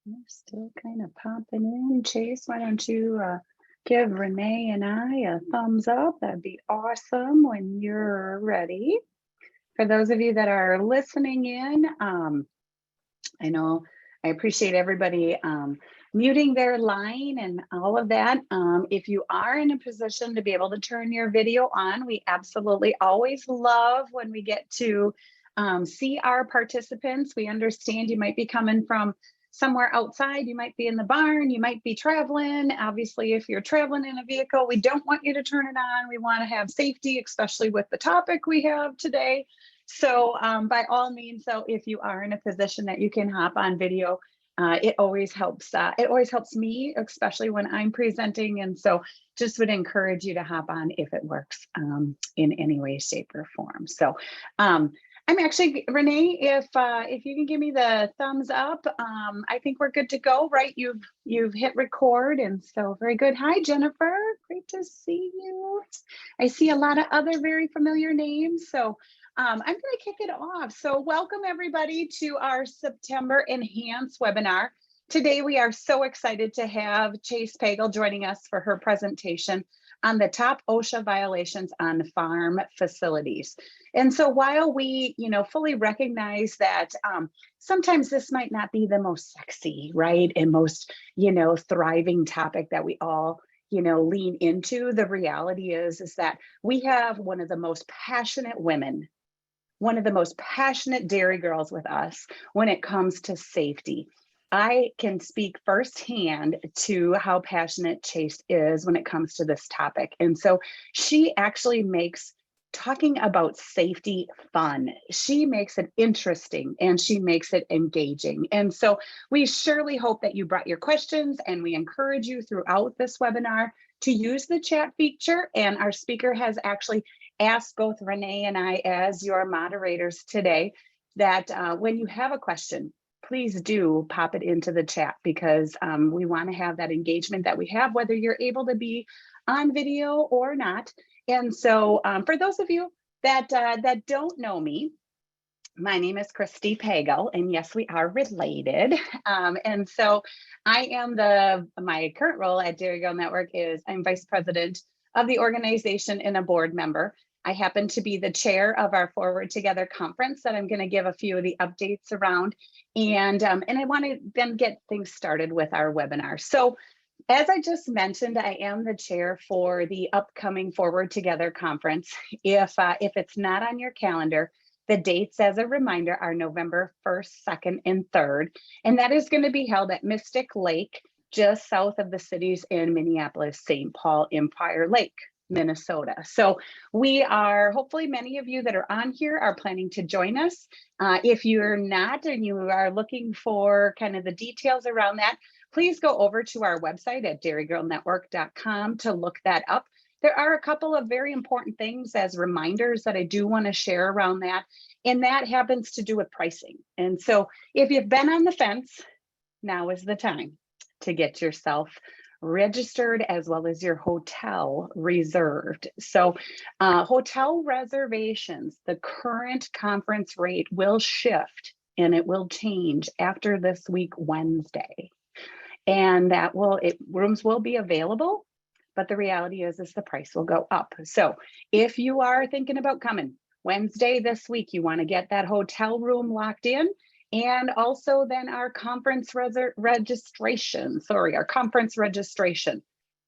We're still kind of popping in. Chase, why don't you give Renee and I a thumbs up? That'd be awesome when you're ready. For those of you that are listening in, I know I appreciate everybody muting their line and all of that. If you are in a position to be able to turn your video on, we absolutely always love when we get to see our participants. We understand you might be coming from somewhere outside, you might be in the barn, you might be traveling. Obviously, if you're traveling in a vehicle, we don't want you to turn it on. We want to have safety, especially with the topic we have today. So by all means, so if you are in a position that you can hop on video, it always helps. It always helps me, especially when I'm presenting. And so just would encourage you to hop on if it works in any way, shape, or form. So I'm actually, Renee, if you can give me the thumbs up, I think we're good to go, right? You've hit record, and so very good. Hi, Jennifer, great to see you. I see a lot of other very familiar names, so I'm going to kick it off. So welcome everybody to our September Enhance webinar. Today we are so excited to have Chase Pagel joining us for her presentation on the top OSHA violations on farm facilities. And so while we, fully recognize that sometimes this might not be the most sexy, right, and most, thriving topic that we all, lean into, the reality is that we have one of the most passionate women, one of the most passionate dairy girls with us when it comes to safety. I can speak firsthand to how passionate Chase is when it comes to this topic. And so she actually makes talking about safety fun. She makes it interesting and she makes it engaging. And so we surely hope that you brought your questions, and we encourage you throughout this webinar to use the chat feature. And our speaker has actually asked both Renee and I, as your moderators today, that when you have a question, please do pop it into the chat, because we want to have that engagement that we have, whether you're able to be on video or not. And so for those of you that don't know me, my name is Christy Pagel, and yes, we are related. And so I am my current role at Dairy Girl Network is I'm vice president of the organization and a board member. I happen to be the chair of our Forward Together conference that I'm going to give a few of the updates around. And I want to then get things started with our webinar. So as I just mentioned, I am the chair for the upcoming Forward Together conference. If it's not on your calendar, the dates, as a reminder, are November 1st, 2nd, and 3rd. And that is going to be held at Mystic Lake, just south of the cities in Minneapolis, St. Paul, Empire Lake, Minnesota. So we are, hopefully many of you that are on here are planning to join us. If you're not and you are looking for kind of the details around that, please go over to our website at dairygirlnetwork.com to look that up. There are a couple of very important things as reminders that I do want to share around that, and that happens to do with pricing. And so if you've been on the fence, now is the time to get yourself registered as well as your hotel reserved. So hotel reservations, the current conference rate will shift and it will change after this week, Wednesday. And rooms will be available, but the reality is the price will go up. So if you are thinking about coming Wednesday this week, you want to get that hotel room locked in. And also then our conference registration.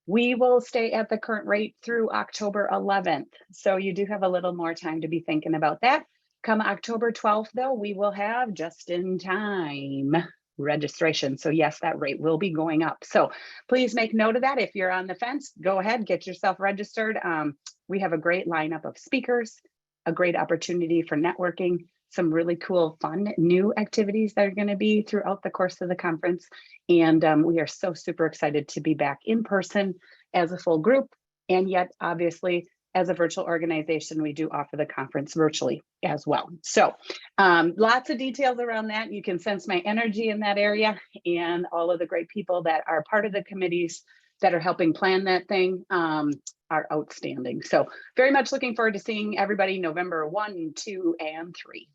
We will stay at the current rate through October 11th. So you do have a little more time to be thinking about that. Come October 12th, though, we will have just in time registration. So yes, that rate will be going up. So please make note of that. If you're on the fence, go ahead, get yourself registered. We have a great lineup of speakers, a great opportunity for networking, some really cool, fun, new activities that are going to be throughout the course of the conference. And we are so super excited to be back in person as a full group. And yet, obviously, as a virtual organization, we do offer the conference virtually as well. So lots of details around that. You can sense my energy in that area, and all of the great people that are part of the committees that are helping plan that thing are outstanding. So very much looking forward to seeing everybody November 1, 2, and 3.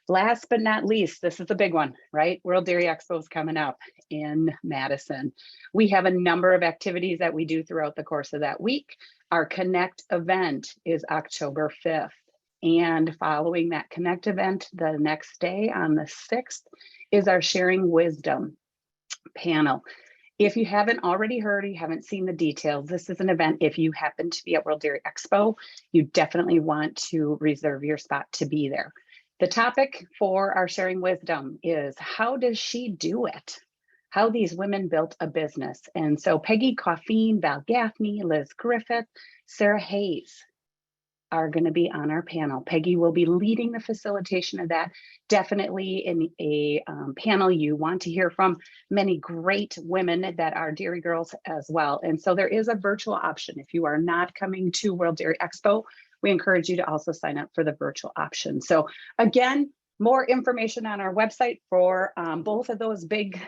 Last but not least, this is the big one, right? World Dairy Expo is coming up in Madison. We have a number of activities that we do throughout the course of that week. Our Connect event is October 5th. And following that Connect event, the next day on the 6th is our Sharing Wisdom panel. If you haven't already heard, or you haven't seen the details, this is an event. If you happen to be at World Dairy Expo, you definitely want to reserve your spot to be there. The topic for our Sharing Wisdom is how does she do it? How these women built a business. And so Peggy Coffeen, Val Gaffney, Liz Griffith, Sarah Hayes are going to be on our panel. Peggy will be leading the facilitation of that. Definitely in a panel you want to hear from many great women that are dairy girls as well. And so there is a virtual option. If you are not coming to World Dairy Expo, we encourage you to also sign up for the virtual option. So again, more information on our website for both of those big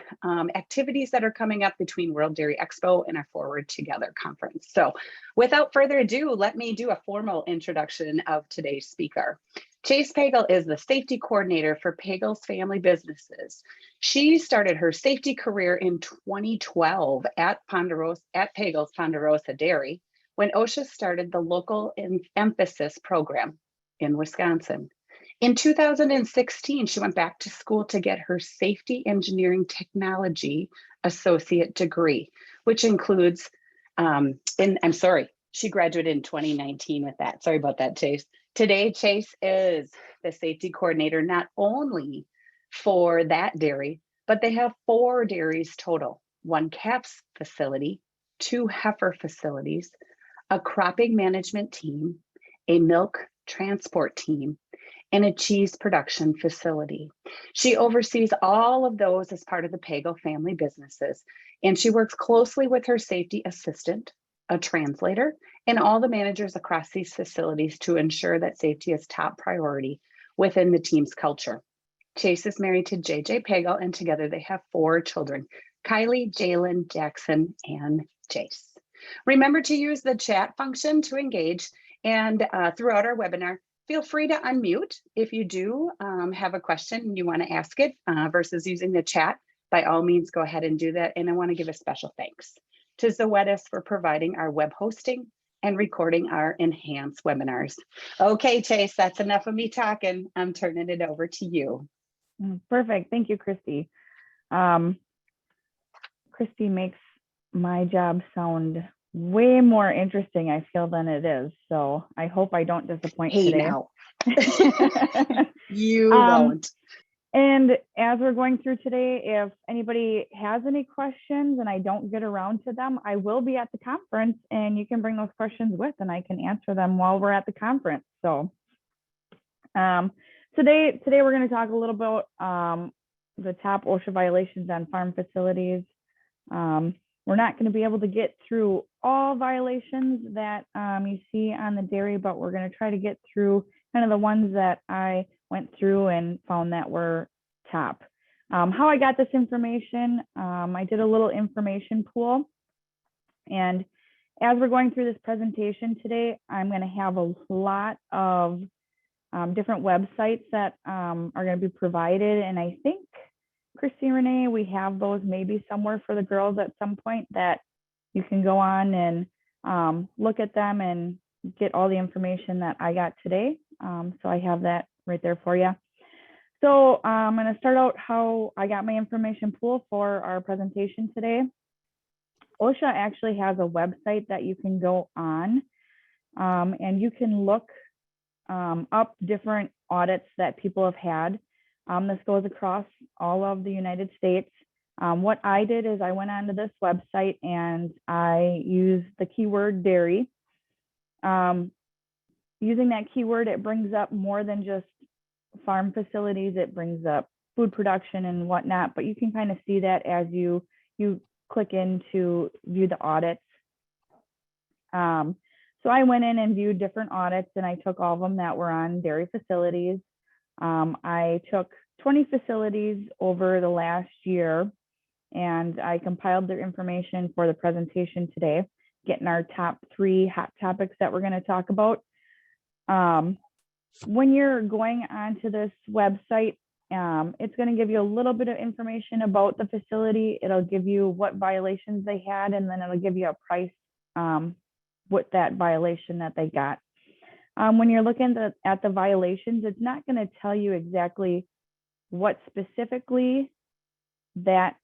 activities that are coming up between World Dairy Expo and our Forward Together conference. So without further ado, let me do a formal introduction of today's speaker. Chase Pagel is the safety coordinator for Pagel's Family Businesses. She started her safety career in 2012 at Pagel's Ponderosa Dairy when OSHA started the local emphasis program in Wisconsin. In 2016, she went back to school to get her Safety Engineering Technology Associate degree, which includes, she graduated in 2019 with that. Sorry about that, Chase. Today, Chase is the safety coordinator, not only for that dairy, but they have 4 dairies total, 1 caps facility, 2 heifer facilities, a cropping management team, a milk transport team, and a cheese production facility. She oversees all of those as part of the Pagel family businesses, and she works closely with her safety assistant, a translator, and all the managers across these facilities to ensure that safety is top priority within the team's culture. Chase is married to JJ Pagel, and together they have 4 children, Kylie, Jalen, Jackson, and Jace. Remember to use the chat function to engage, and throughout our webinar, feel free to unmute if you do have a question and you want to ask it versus using the chat. By all means, go ahead and do that. And I want to give a special thanks to Zoetis for providing our web hosting and recording our Enhance webinars. Okay, Chase, that's enough of me talking. I'm turning it over to you. Perfect. Thank you, Christy. Christy makes my job sound way more interesting, I feel, than it is. So I hope I don't disappoint today. Now. You won't. And as we're going through today, if anybody has any questions and I don't get around to them, I will be at the conference and you can bring those questions with and I can answer them while we're at the conference. So today we're going to talk a little about the top OSHA violations on farm facilities. We're not going to be able to get through all violations that you see on the dairy, but we're going to try to get through kind of the ones that I went through and found that were top. How I got this information, I did a little information pool. And as we're going through this presentation today, I'm going to have a lot of different websites that are going to be provided. And I think, Christy and Renee, we have those maybe somewhere for the girls at some point that you can go on and look at them and get all the information that I got today. So I have that right there for you. So I'm going to start out how I got my information pool for our presentation today. OSHA actually has a website that you can go on and you can look up different audits that people have had. This goes across all of the United States. What I did is I went onto this website and I used the keyword dairy. Using that keyword, it brings up more than just farm facilities. It brings up food production and whatnot, but you can kind of see that as you click in to view the audits. So I went in and viewed different audits and I took all of them that were on dairy facilities. I took 20 facilities over the last year and I compiled their information for the presentation today, getting our top 3 hot topics that we're going to talk about. When you're going onto this website, it's going to give you a little bit of information about the facility. It'll give you what violations they had, and then it'll give you a price with that violation that they got. When you're looking at the violations, it's not going to tell you exactly what specifically that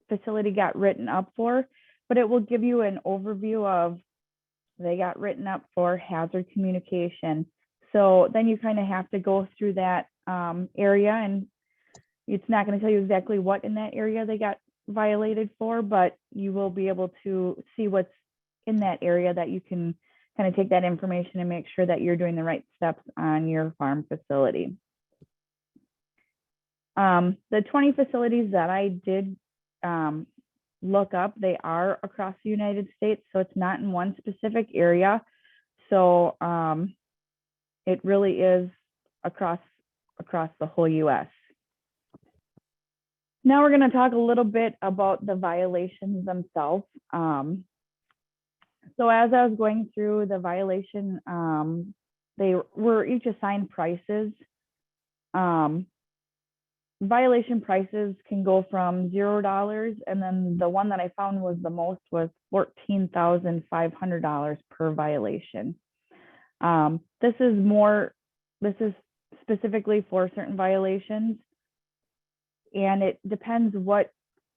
facility got written up for, but it will give you an overview of they got written up for hazard communication. So then you kind of have to go through that area, and it's not going to tell you exactly what in that area they got violated for, but you will be able to see what's in that area that you can kind of take that information and make sure that you're doing the right steps on your farm facility. The 20 facilities that I did look up, they are across the United States, so it's not in one specific area. So it really is across the whole US. Now we're going to talk a little bit about the violations themselves. So as I was going through the violation, they were each assigned prices. Violation prices can go from $0, and then the one that I found was the most was $14,500 per violation. This is specifically for certain violations, and it depends what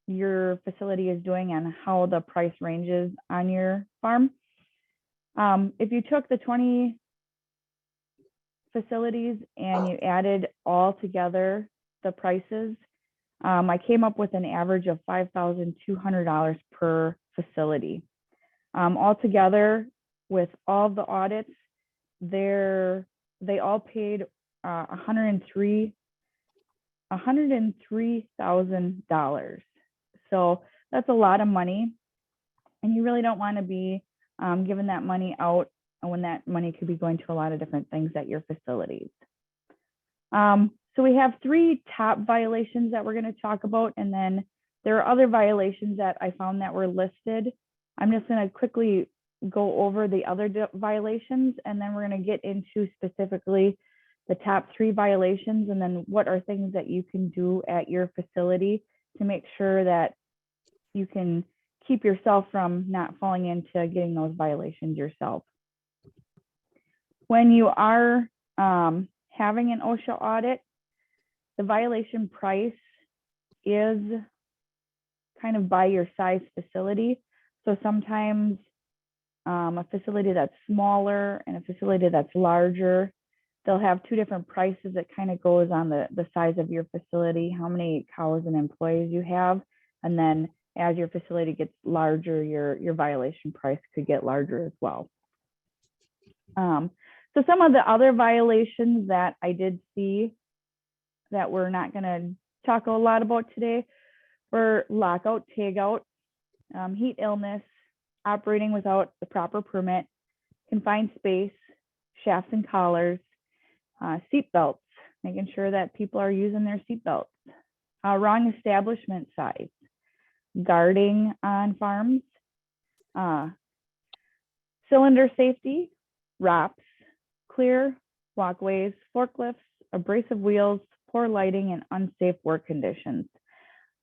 your facility is doing and how the price ranges on your farm. If you took the 20 facilities and you added all together the prices, I came up with an average of $5,200 per facility. Altogether, with all the audits, they all paid $103,000. So that's a lot of money, and you really don't want to be giving that money out when that money could be going to a lot of different things at your facilities. So we have 3 top violations that we're going to talk about, and then there are other violations that I found that were listed. I'm just going to quickly go over the other violations, and then we're going to get into specifically the top 3 violations, and then what are things that you can do at your facility to make sure that you can keep yourself from not falling into getting those violations yourself. When you are having an OSHA audit, the violation price is kind of by your size facility. So sometimes a facility that's smaller and a facility that's larger, they'll have 2 different prices. That kind of goes on the size of your facility, how many cows and employees you have. And then as your facility gets larger, your violation price could get larger as well. So some of the other violations that I did see that we're not going to talk a lot about today were lockout, tagout, heat illness, operating without the proper permit, confined space, shafts and collars, seat belts, making sure that people are using their seat belts, wrong establishment size, guarding on farms, cylinder safety, ROPS, clear walkways, forklifts, abrasive wheels, poor lighting, and unsafe work conditions.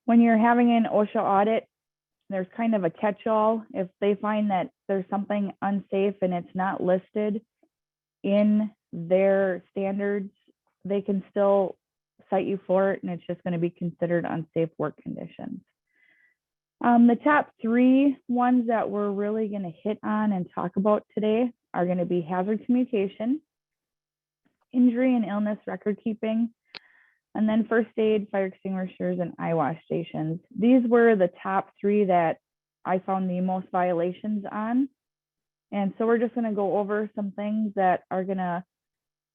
When you're having an OSHA audit, there's kind of a catch-all. If they find that there's something unsafe and it's not listed in their standards, they can still cite you for it, and it's just going to be considered unsafe work conditions. The top 3 ones that we're really going to hit on and talk about today are going to be hazard communication, injury and illness record keeping, and then first aid, fire extinguishers, and eye wash stations. These were the top 3 that I found the most violations on. And so we're just going to go over some things that are going to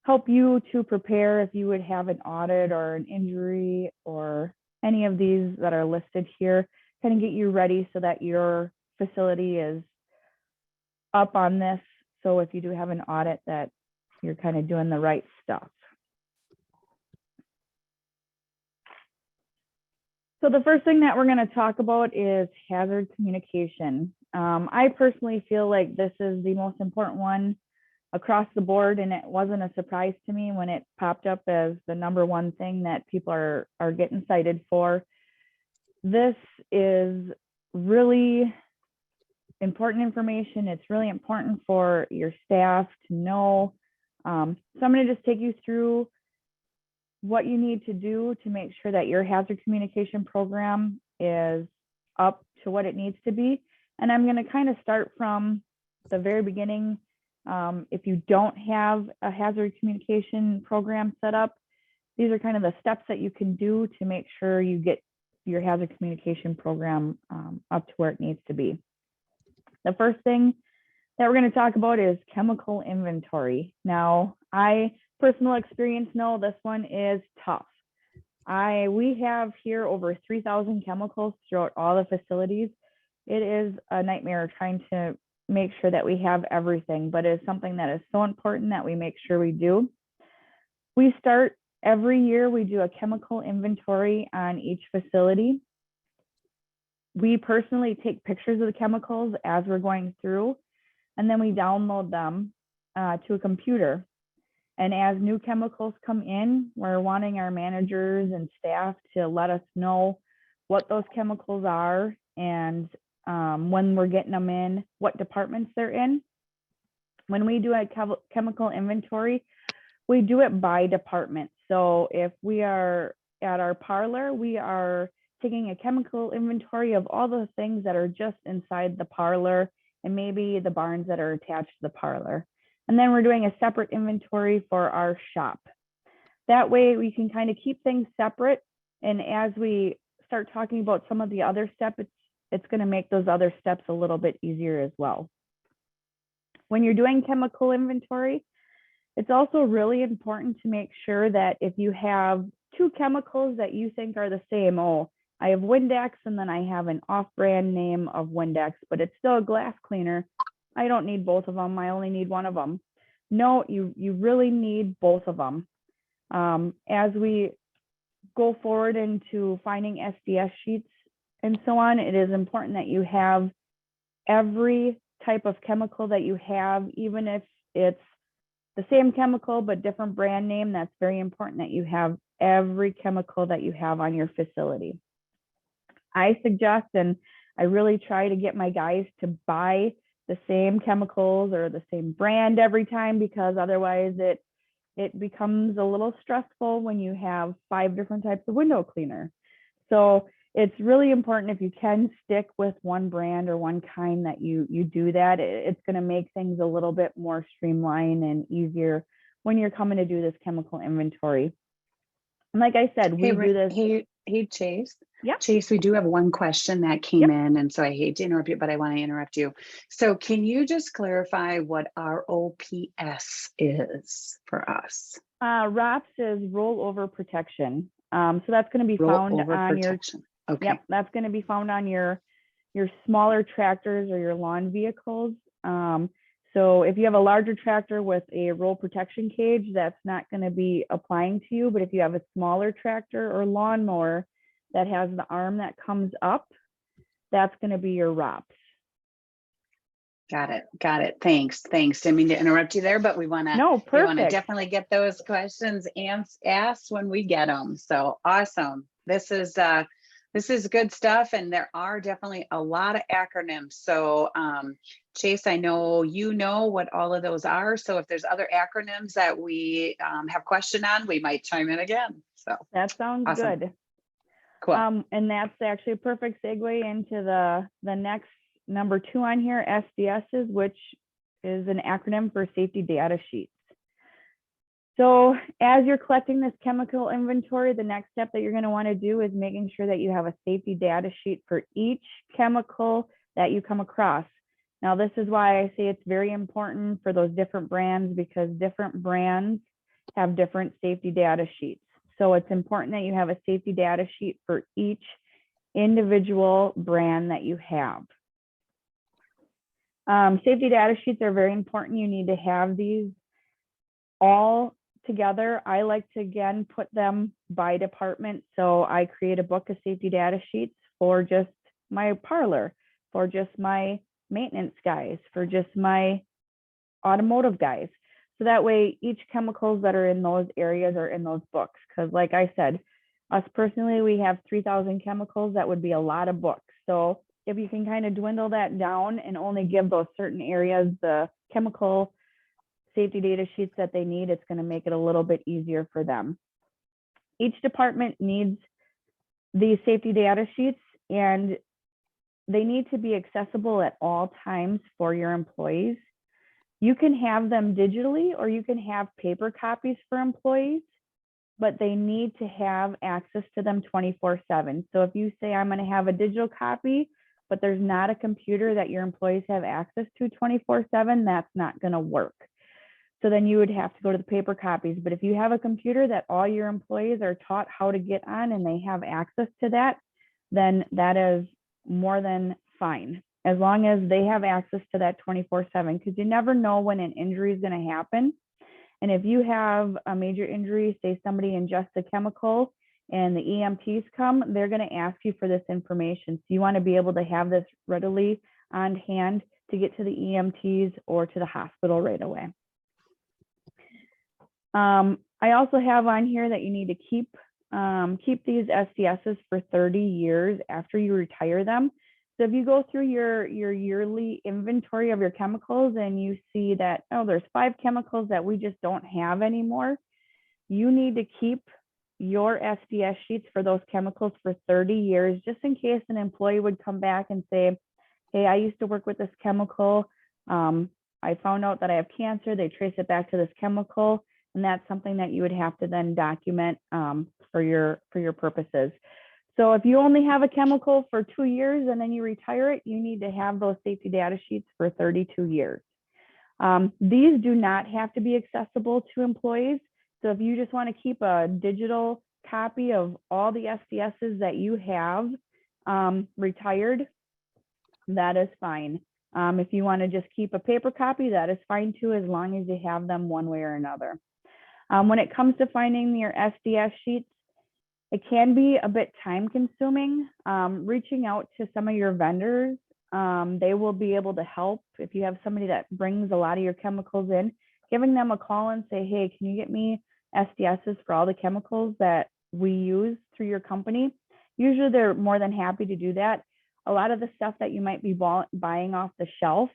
help you to prepare if you would have an audit or an injury or any of these that are listed here, kind of get you ready so that your facility is up on this. So if you do have an audit, that you're kind of doing the right stuff. So the first thing that we're going to talk about is hazard communication. I personally feel like this is the most important one across the board, and it wasn't a surprise to me when it popped up as the #1 thing that people are getting cited for. This is really important information. It's really important for your staff to know. So I'm going to just take you through what you need to do to make sure that your hazard communication program is up to what it needs to be. And I'm going to kind of start from the very beginning. If you don't have a hazard communication program set up, these are kind of the steps that you can do to make sure you get your hazard communication program up to where it needs to be. The first thing that we're going to talk about is chemical inventory. Now, personal experience know this one is tough. We have here over 3,000 chemicals throughout all the facilities. It is a nightmare trying to make sure that we have everything, but it's something that is so important that we make sure we do. We start every year, we do a chemical inventory on each facility. We personally take pictures of the chemicals as we're going through, and then we download them to a computer. And as new chemicals come in, we're wanting our managers and staff to let us know what those chemicals are and when we're getting them in, what departments they're in. When we do a chemical inventory, we do it by department. So if we are at our parlor, we are taking a chemical inventory of all the things that are just inside the parlor and maybe the barns that are attached to the parlor. And then we're doing a separate inventory for our shop. That way we can kind of keep things separate. And as we start talking about some of the other steps, it's going to make those other steps a little bit easier as well. When you're doing chemical inventory, it's also really important to make sure that if you have two chemicals that you think are the same, I have Windex and then I have an off-brand name of Windex, but it's still a glass cleaner. I don't need both of them. I only need one of them. No, you really need both of them. As we go forward into finding SDS sheets and so on, it is important that you have every type of chemical that you have, even if it's the same chemical but different brand name. That's very important that you have every chemical that you have on your facility. I suggest, and I really try to get my guys to buy the same chemicals or the same brand every time, because otherwise it becomes a little stressful when you have 5 different types of window cleaner. So it's really important, if you can stick with one brand or one kind, that you do that. It's going to make things a little bit more streamlined and easier when you're coming to do this chemical inventory. And like I said, we do this. Hey, Chase. Yep. Chase, we do have one question that came in, and so I hate to interrupt you, but I want to interrupt you. So can you just clarify what ROPS is for us? ROPS is rollover protection. So that's going to be found on your, okay. Yep, that's going to be found on your smaller tractors or your lawn vehicles. So if you have a larger tractor with a roll protection cage, that's not going to be applying to you. But if you have a smaller tractor or lawnmower that has the arm that comes up, that's going to be your ROPS. Got it. Thanks. Didn't mean to interrupt you there, but we want to definitely get those questions asked when we get them. So awesome. This is good stuff, and there are definitely a lot of acronyms. So Chase, I know you know what all of those are. So if there's other acronyms that we have question on, we might chime in again. So that sounds awesome. Good. Cool. And that's actually a perfect segue into the next number 2 on here, SDSs, which is an acronym for safety data sheets. So as you're collecting this chemical inventory, the next step that you're going to want to do is making sure that you have a safety data sheet for each chemical that you come across. Now, this is why I say it's very important for those different brands, because different brands have different safety data sheets. So it's important that you have a safety data sheet for each individual brand that you have. Safety data sheets are very important. You need to have these all together. I like to, again, put them by department. So I create a book of safety data sheets for just my parlor, for just my maintenance guys, for just my automotive guys. So that way each chemicals that are in those areas are in those books. Because like I said, us personally, we have 3,000 chemicals. That would be a lot of books. So if you can kind of dwindle that down and only give those certain areas the chemical safety data sheets that they need, it's going to make it a little bit easier for them. Each department needs these safety data sheets, and they need to be accessible at all times for your employees. You can have them digitally, or you can have paper copies for employees, but they need to have access to them 24/7. So if you say, I'm going to have a digital copy, but there's not a computer that your employees have access to 24/7, that's not going to work. So then you would have to go to the paper copies. But if you have a computer that all your employees are taught how to get on and they have access to that, then that is more than fine, as long as they have access to that 24/7, because you never know when an injury is going to happen. And if you have a major injury, say somebody ingests a chemical and the EMTs come, they're going to ask you for this information. So you want to be able to have this readily on hand to get to the EMTs or to the hospital right away. I also have on here that you need to keep these SDSs for 30 years after you retire them. So if you go through your yearly inventory of your chemicals and you see that, oh, there's 5 chemicals that we just don't have anymore, you need to keep your SDS sheets for those chemicals for 30 years, just in case an employee would come back and say, hey, I used to work with this chemical. I found out that I have cancer. They trace it back to this chemical. And that's something that you would have to then document for your purposes. So if you only have a chemical for 2 years and then you retire it, you need to have those safety data sheets for 32 years. These do not have to be accessible to employees. So if you just want to keep a digital copy of all the SDSs that you have retired, that is fine. If you want to just keep a paper copy, that is fine too, as long as you have them one way or another. When it comes to finding your SDS sheets, it can be a bit time consuming. Reaching out to some of your vendors, they will be able to help. If you have somebody that brings a lot of your chemicals in, giving them a call and say, hey, can you get me SDSs for all the chemicals that we use through your company? Usually they're more than happy to do that. A lot of the stuff that you might be buying off the shelf,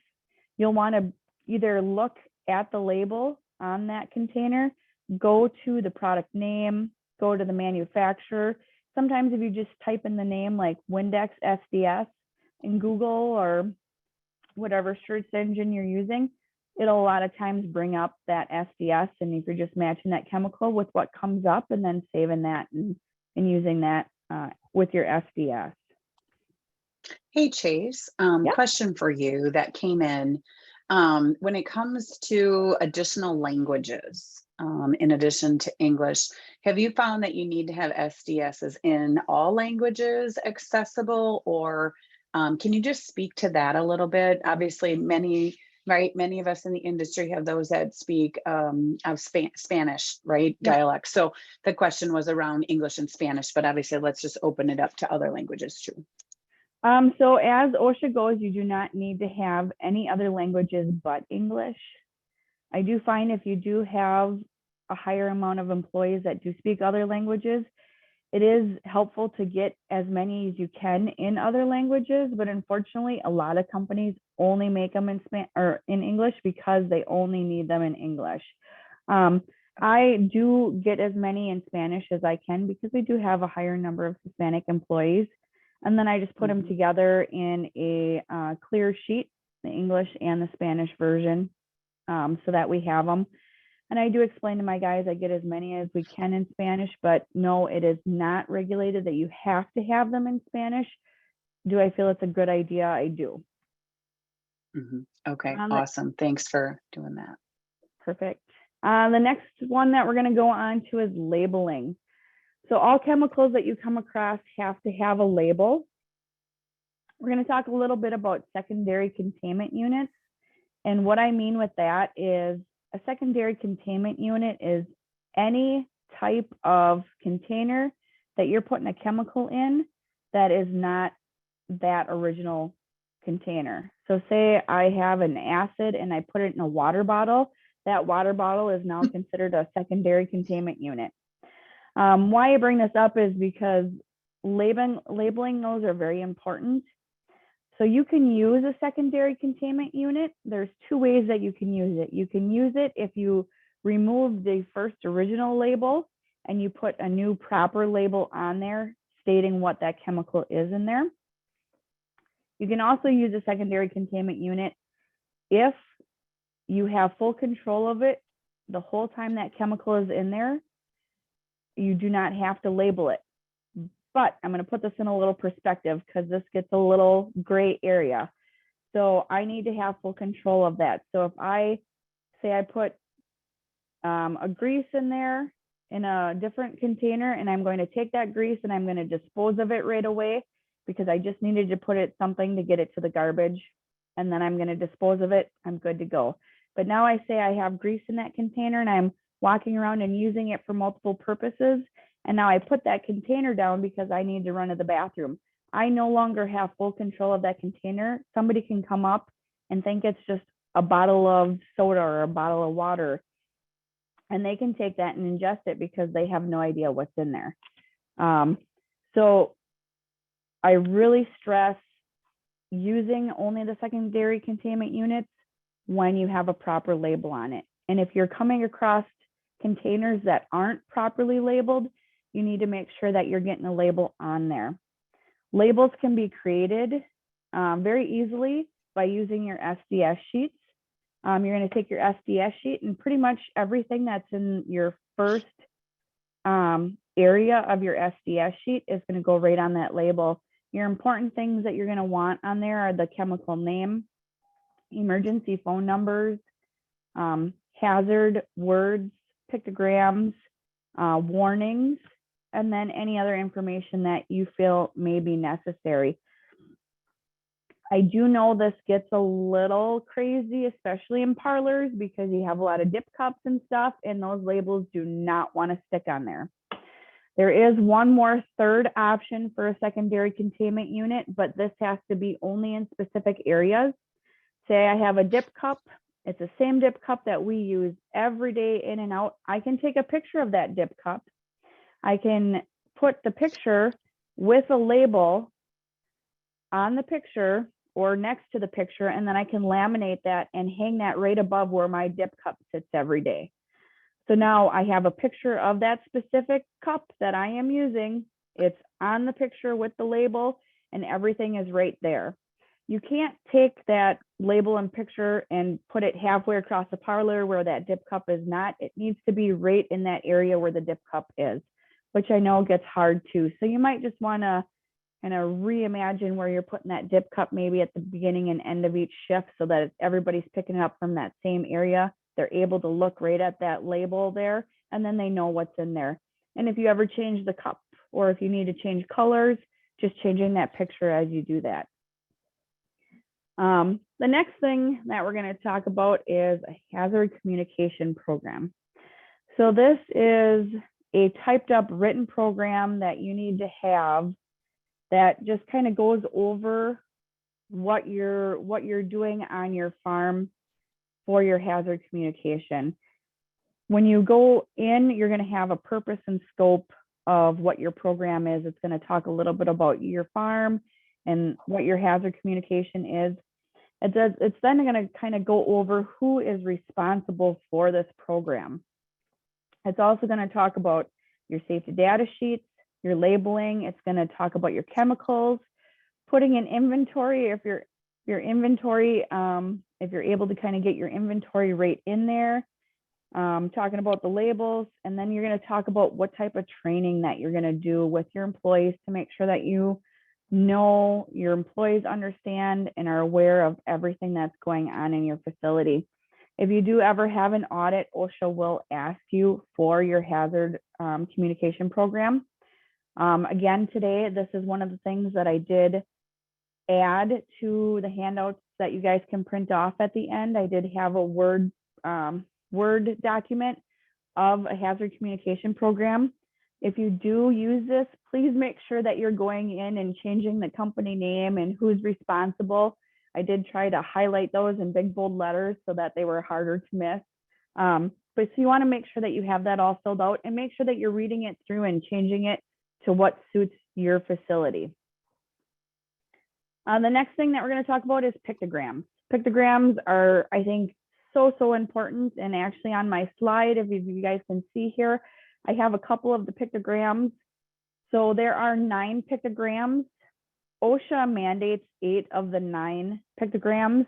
you'll want to either look at the label on that container, go to the product name, go to the manufacturer. Sometimes if you just type in the name like Windex SDS in Google or whatever search engine you're using, it'll a lot of times bring up that SDS. And if you're just matching that chemical with what comes up and then saving that and using that with your SDS. Hey, Chase, Yeah. question for you that came in. When it comes to additional languages, in addition to English, have you found that you need to have SDSs in all languages accessible, or can you just speak to that a little bit? Obviously, many of us in the industry have those that speak of Spanish, right? Yep. Dialect. So the question was around English and Spanish, but obviously let's just open it up to other languages too. So as OSHA goes, you do not need to have any other languages but English. I do find if you do have a higher amount of employees that do speak other languages, it is helpful to get as many as you can in other languages, but unfortunately, a lot of companies only make them in English because they only need them in English. I do get as many in Spanish as I can because we do have a higher number of Hispanic employees. And then I just put them together in a clear sheet, the English and the Spanish version, so that we have them. And I do explain to my guys, I get as many as we can in Spanish, but no, it is not regulated that you have to have them in Spanish. Do I feel it's a good idea? I do. Okay, awesome. Thanks for doing that. Perfect. The next one that we're going to go on to is labeling. So all chemicals that you come across have to have a label. We're going to talk a little bit about secondary containment units. And what I mean with that is a secondary containment unit is any type of container that you're putting a chemical in that is not that original container. So say I have an acid and I put it in a water bottle. That water bottle is now considered a secondary containment unit. Why I bring this up is because labeling those are very important. So you can use a secondary containment unit. There's two ways that you can use it. You can use it if you remove the first original label and you put a new proper label on there stating what that chemical is in there. You can also use a secondary containment unit if you have full control of it the whole time that chemical is in there. You do not have to label it. But I'm going to put this in a little perspective because this gets a little gray area. So I need to have full control of that. So if I say I put a grease in there in a different container, and I'm going to take that grease and I'm going to dispose of it right away because I just needed to put it something to get it to the garbage, and then I'm going to dispose of it, I'm good to go. But now I say I have grease in that container and I'm walking around and using it for multiple purposes. And now I put that container down because I need to run to the bathroom. I no longer have full control of that container. Somebody can come up and think it's just a bottle of soda or a bottle of water, and they can take that and ingest it because they have no idea what's in there. So I really stress using only the secondary containment units when you have a proper label on it. And if you're coming across containers that aren't properly labeled, you need to make sure that you're getting a label on there. Labels can be created very easily by using your SDS sheets. You're going to take your SDS sheet, and pretty much everything that's in your first area of your SDS sheet is going to go right on that label. Your important things that you're going to want on there are the chemical name, emergency phone numbers, hazard words, pictograms, warnings, and then any other information that you feel may be necessary. I do know this gets a little crazy, especially in parlors, because you have a lot of dip cups and stuff, and those labels do not want to stick on there. There is one more third option for a secondary containment unit, but this has to be only in specific areas. Say I have a dip cup. It's the same dip cup that we use every day in and out. I can take a picture of that dip cup. I can put the picture with a label on the picture or next to the picture, and then I can laminate that and hang that right above where my dip cup sits every day. So now I have a picture of that specific cup that I am using. It's on the picture with the label, and everything is right there. You can't take that label and picture and put it halfway across the parlor where that dip cup is not. It needs to be right in that area where the dip cup is, which I know gets hard too. So you might just want to kind of reimagine where you're putting that dip cup maybe at the beginning and end of each shift so that everybody's picking it up from that same area. They're able to look right at that label there, and then they know what's in there. And if you ever change the cup, or if you need to change colors, just changing that picture as you do that. The next thing that we're going to talk about is a hazard communication program. So this is a typed up written program that you need to have that just kind of goes over what you're doing on your farm for your hazard communication. When you go in, you're going to have a purpose and scope of what your program is. It's going to talk a little bit about your farm and what your hazard communication is. It's then going to kind of go over who is responsible for this program. It's also going to talk about your safety data sheets, your labeling. It's going to talk about your chemicals, putting in inventory if your inventory, if you're able to kind of get your inventory rate in there, talking about the labels, and then you're going to talk about what type of training that you're going to do with your employees to make sure that you know your employees understand and are aware of everything that's going on in your facility. If you do ever have an audit, OSHA will ask you for your hazard communication program. Again, today, this is one of the things that I did add to the handouts that you guys can print off at the end. I did have a Word document of a hazard communication program. If you do use this, please make sure that you're going in and changing the company name and who's responsible. I did try to highlight those in big bold letters so that they were harder to miss. But so you want to make sure that you have that all filled out and make sure that you're reading it through and changing it to what suits your facility. The next thing that we're going to talk about is pictograms. Pictograms are, I think, so important. And actually on my slide, if you guys can see here, I have a couple of the pictograms. So there are 9 pictograms. OSHA mandates 8 of the 9 pictograms,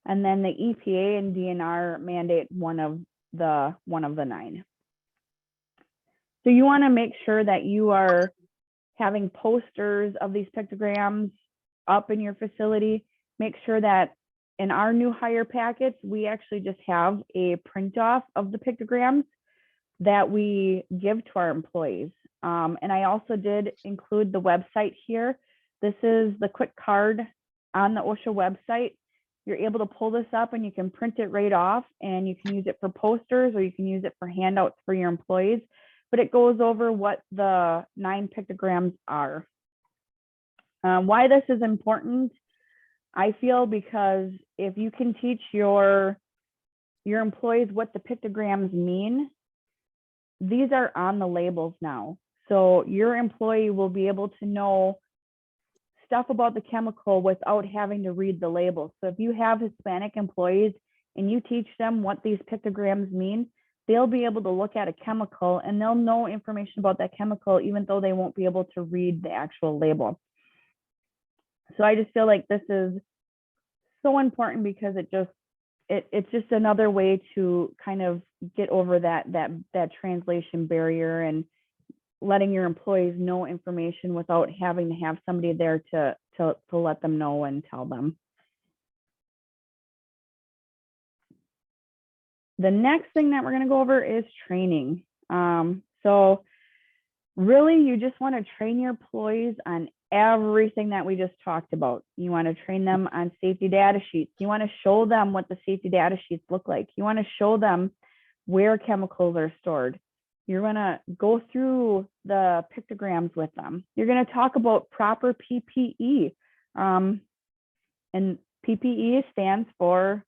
and then the EPA and DNR mandate one of the 9. So you want to make sure that you are having posters of these pictograms up in your facility. Make sure that in our new hire packets, we actually just have a print off of the pictograms that we give to our employees. And I also did include the website here. This is the quick card on the OSHA website. You're able to pull this up and you can print it right off, and you can use it for posters or you can use it for handouts for your employees. But it goes over what the 9 pictograms are. Why this is important, I feel, because if you can teach your employees what the pictograms mean, these are on the labels now. So your employee will be able to know stuff about the chemical without having to read the labels. So if you have Hispanic employees and you teach them what these pictograms mean, they'll be able to look at a chemical and they'll know information about that chemical, even though they won't be able to read the actual label. So I just feel like this is so important because it's just another way to kind of get over that translation barrier and letting your employees know information without having to have somebody there to let them know and tell them. The next thing that we're going to go over is training. So really, you just want to train your employees on everything that we just talked about. You want to train them on safety data sheets. You want to show them what the safety data sheets look like. You want to show them where chemicals are stored. You're going to go through the pictograms with them. You're going to talk about proper PPE. And PPE stands for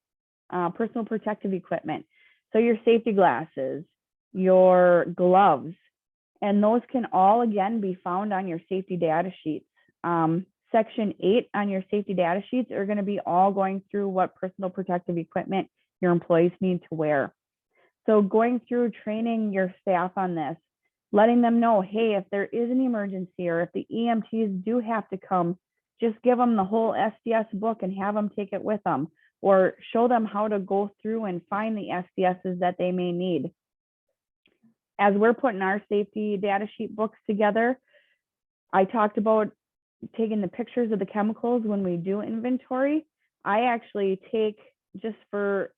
personal protective equipment. So your safety glasses, your gloves, and those can all, again, be found on your safety data sheets. Section 8 on your safety data sheets are going to be all going through what personal protective equipment your employees need to wear. So going through training your staff on this, letting them know, hey, if there is an emergency or if the EMTs do have to come, just give them the whole SDS book and have them take it with them, or show them how to go through and find the SDSs that they may need. As we're putting our safety data sheet books together, I talked about taking the pictures of the chemicals when we do inventory. I actually take, just for,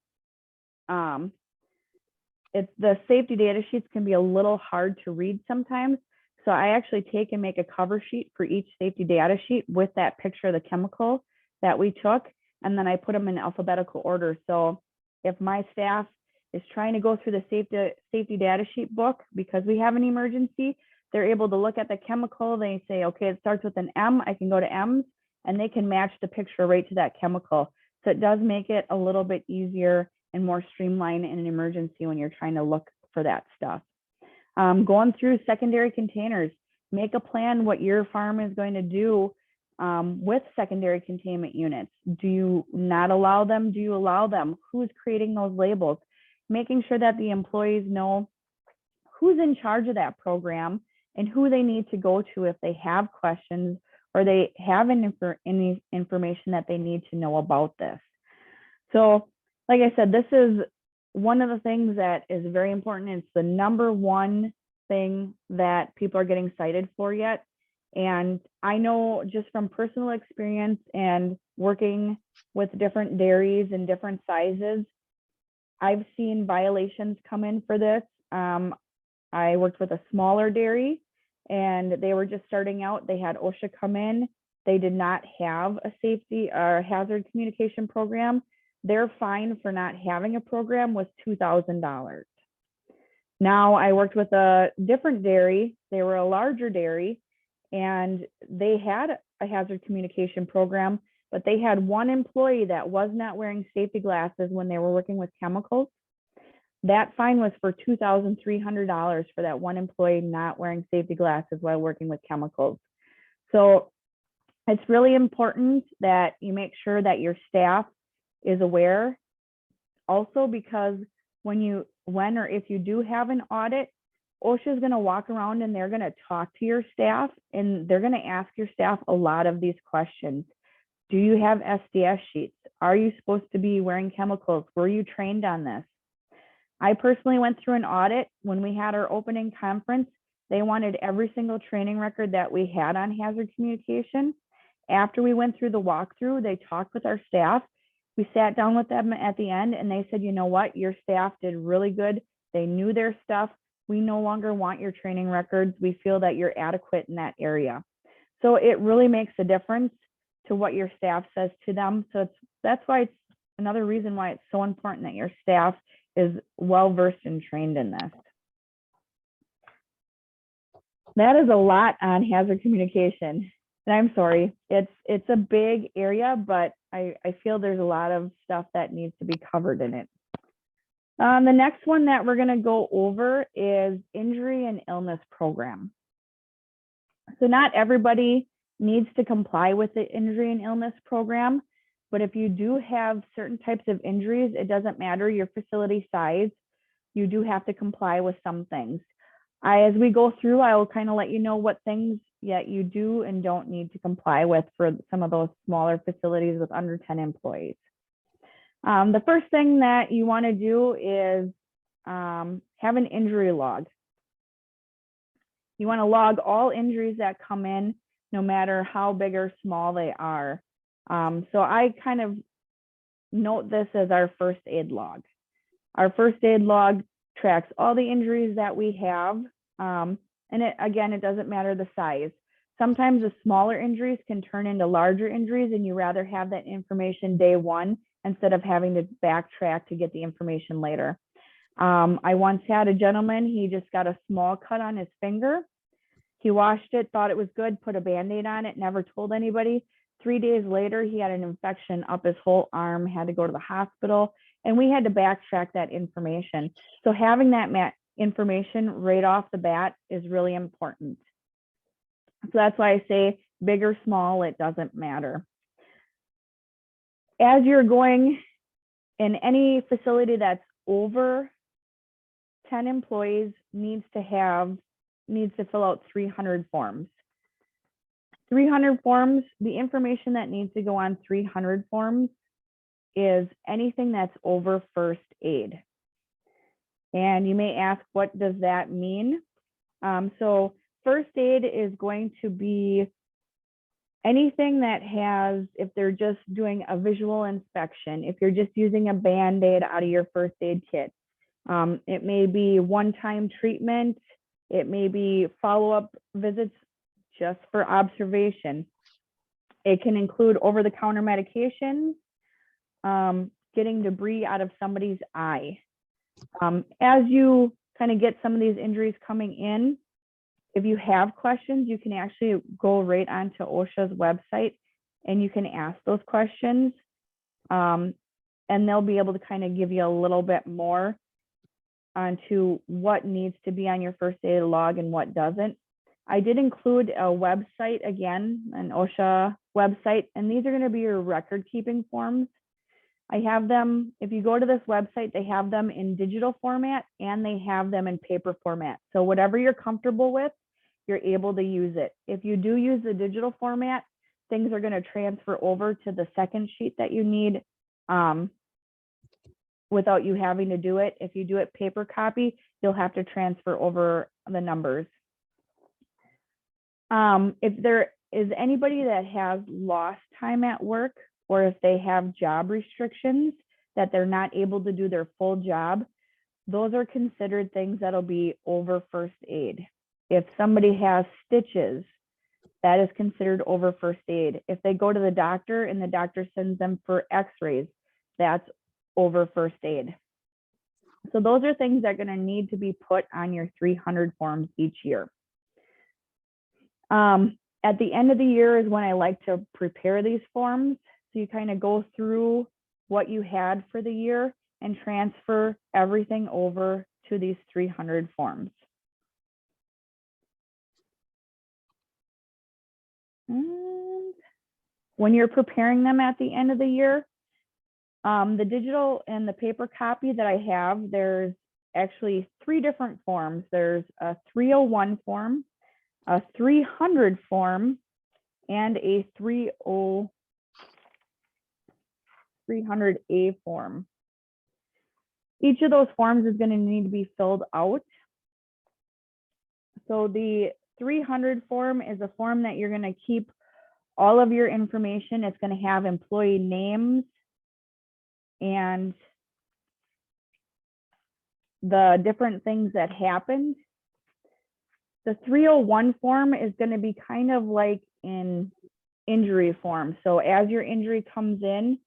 the safety data sheets can be a little hard to read sometimes. So I actually take and make a cover sheet for each safety data sheet with that picture of the chemical that we took, and then I put them in alphabetical order. So if my staff is trying to go through the safety data sheet book because we have an emergency, they're able to look at the chemical. They say, okay, it starts with an M, I can go to M's, and they can match the picture right to that chemical. So it does make it a little bit easier and more streamlined in an emergency when you're trying to look for that stuff. Going through secondary containers, make a plan what your farm is going to do with secondary containment units. Do you not allow them? Do you allow them? Who's creating those labels? Making sure that the employees know who's in charge of that program and who they need to go to if they have questions or they have any information that they need to know about this. So, like I said, this is one of the things that is very important. It's the number one thing that people are getting cited for yet. And I know just from personal experience and working with different dairies and different sizes, I've seen violations come in for this. I worked with a smaller dairy and they were just starting out. They had OSHA come in. They did not have a safety or hazard communication program. Their fine for not having a program was $2,000. Now I worked with a different dairy. They were a larger dairy and they had a hazard communication program, but they had one employee that was not wearing safety glasses when they were working with chemicals. That fine was for $2,300 for that one employee not wearing safety glasses while working with chemicals. So it's really important that you make sure that your staff is aware. Also, because when or if you do have an audit, OSHA is going to walk around and they're going to talk to your staff, and they're going to ask your staff a lot of these questions. Do you have SDS sheets? Are you supposed to be wearing chemicals? Were you trained on this? I personally went through an audit when we had our opening conference. They wanted every single training record that we had on hazard communication. After we went through the walkthrough, they talked with our staff. We sat down with them at the end and they said, you know what, your staff did really good. They knew their stuff. We no longer want your training records. We feel that you're adequate in that area. So it really makes a difference to what your staff says to them. So that's why it's another reason why it's so important that your staff is well-versed and trained in this. That is a lot on hazard communication. And I'm sorry, it's a big area, but I feel there's a lot of stuff that needs to be covered in it. The next one that we're going to go over is injury and illness program. So not everybody needs to comply with the injury and illness program, but if you do have certain types of injuries, it doesn't matter your facility size, you do have to comply with some things. As we go through, I will kind of let you know what things that you do and don't need to comply with for some of those smaller facilities with under 10 employees. The first thing that you want to do is have an injury log. You want to log all injuries that come in, no matter how big or small they are. So I kind of note this as our first aid log. Our first aid log tracks all the injuries that we have. And it doesn't matter the size. Sometimes the smaller injuries can turn into larger injuries, and you rather have that information day one instead of having to backtrack to get the information later. I once had a gentleman, he just got a small cut on his finger. He washed it, thought it was good, put a Band-Aid on it, never told anybody. 3 days later, he had an infection up his whole arm, had to go to the hospital, and we had to backtrack that information. So having that information right off the bat is really important. So that's why I say big or small, it doesn't matter. As you're going in any facility that's over 10 employees needs to fill out 300 forms. 300 forms, the information that needs to go on 300 forms is anything that's over first aid. And you may ask, what does that mean? So first aid is going to be anything that has, if they're just doing a visual inspection, if you're just using a Band-Aid out of your first aid kit, it may be one-time treatment, it may be follow-up visits just for observation. It can include over-the-counter medications, getting debris out of somebody's eye. As you kind of get some of these injuries coming in, if you have questions, you can actually go right onto OSHA's website and you can ask those questions. And they'll be able to kind of give you a little bit more onto what needs to be on your first aid log and what doesn't. I did include a website, again, an OSHA website, and these are going to be your record keeping forms. I have them, if you go to this website, they have them in digital format and they have them in paper format. So whatever you're comfortable with, you're able to use it. If you do use the digital format, things are going to transfer over to the second sheet that you need without you having to do it. If you do it paper copy, you'll have to transfer over the numbers. If there is anybody that has lost time at work, or if they have job restrictions that they're not able to do their full job, those are considered things that'll be over first aid. If somebody has stitches, that is considered over first aid. If they go to the doctor and the doctor sends them for x-rays, that's over first aid. So those are things that are going to need to be put on your 300 forms each year. At the end of the year is when I like to prepare these forms. So you kind of go through what you had for the year and transfer everything over to these 300 forms. And when you're preparing them at the end of the year, the digital and the paper copy that I have, there's actually 3 different forms. There's a 301 form, a 300 form, and a 300A form. Each of those forms is going to need to be filled out. So the 300 form is a form that you're going to keep all of your information. It's going to have employee names and the different things that happened. The 301 form is going to be kind of like an injury form. So as your injury comes in,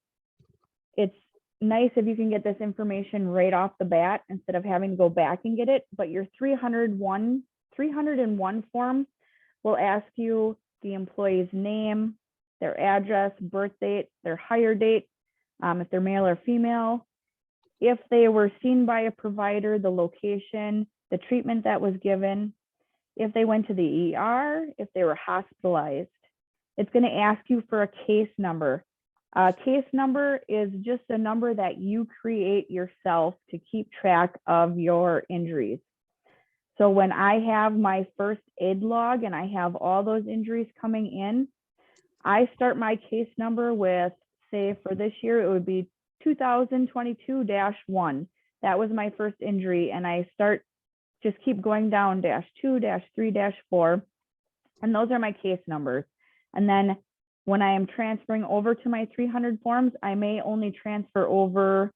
it's nice if you can get this information right off the bat instead of having to go back and get it. But your 301 form will ask you the employee's name, their address, birth date, their hire date, if they're male or female, if they were seen by a provider, the location, the treatment that was given, if they went to the ER, if they were hospitalized. It's going to ask you for a case number. A case number is just a number that you create yourself to keep track of your injuries. So when I have my first aid log and I have all those injuries coming in, I start my case number with, say for this year, it would be 2022-1. That was my first injury. And I just keep going down -2, -3, -4. And those are my case numbers. And then when I am transferring over to my 300 forms, I may only transfer over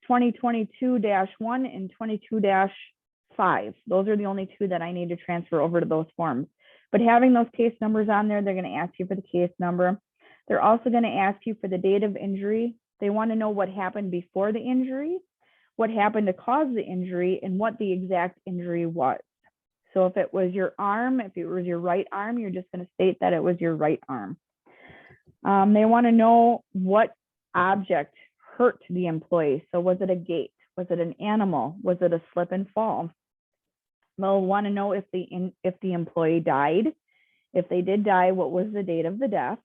2022-1 and 22-5. Those are the only 2 that I need to transfer over to those forms. But having those case numbers on there, they're going to ask you for the case number. They're also going to ask you for the date of injury. They want to know what happened before the injury, what happened to cause the injury, and what the exact injury was. So if it was your arm, if it was your right arm, you're just going to state that it was your right arm. They want to know what object hurt the employee. So was it a gate? Was it an animal? Was it a slip and fall? They'll want to know if the employee died. If they did die, what was the date of the death?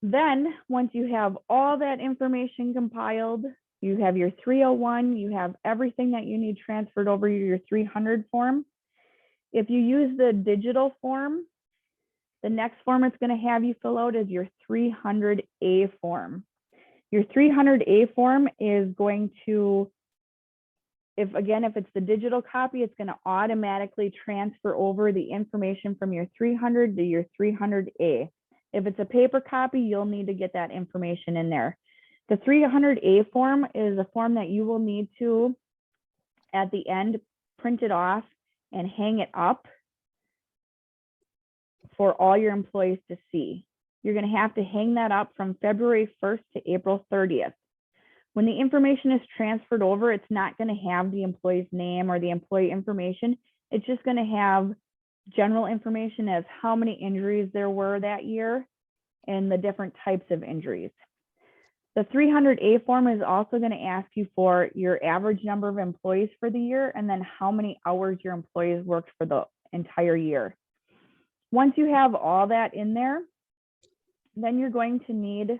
Then once you have all that information compiled, you have your 301, you have everything that you need transferred over to your 300 form. If you use the digital form, the next form it's going to have you fill out is your 300A form. Your 300A form is going to, if it's the digital copy, it's going to automatically transfer over the information from your 300 to your 300A. If it's a paper copy, you'll need to get that information in there. The 300A form is a form that you will need to, at the end, print it off and hang it up for all your employees to see. You're going to have to hang that up from February 1st to April 30th. When the information is transferred over, it's not going to have the employee's name or the employee information. It's just going to have general information as how many injuries there were that year and the different types of injuries. The 300A form is also going to ask you for your average number of employees for the year and then how many hours your employees worked for the entire year. Once you have all that in there, then you're going to need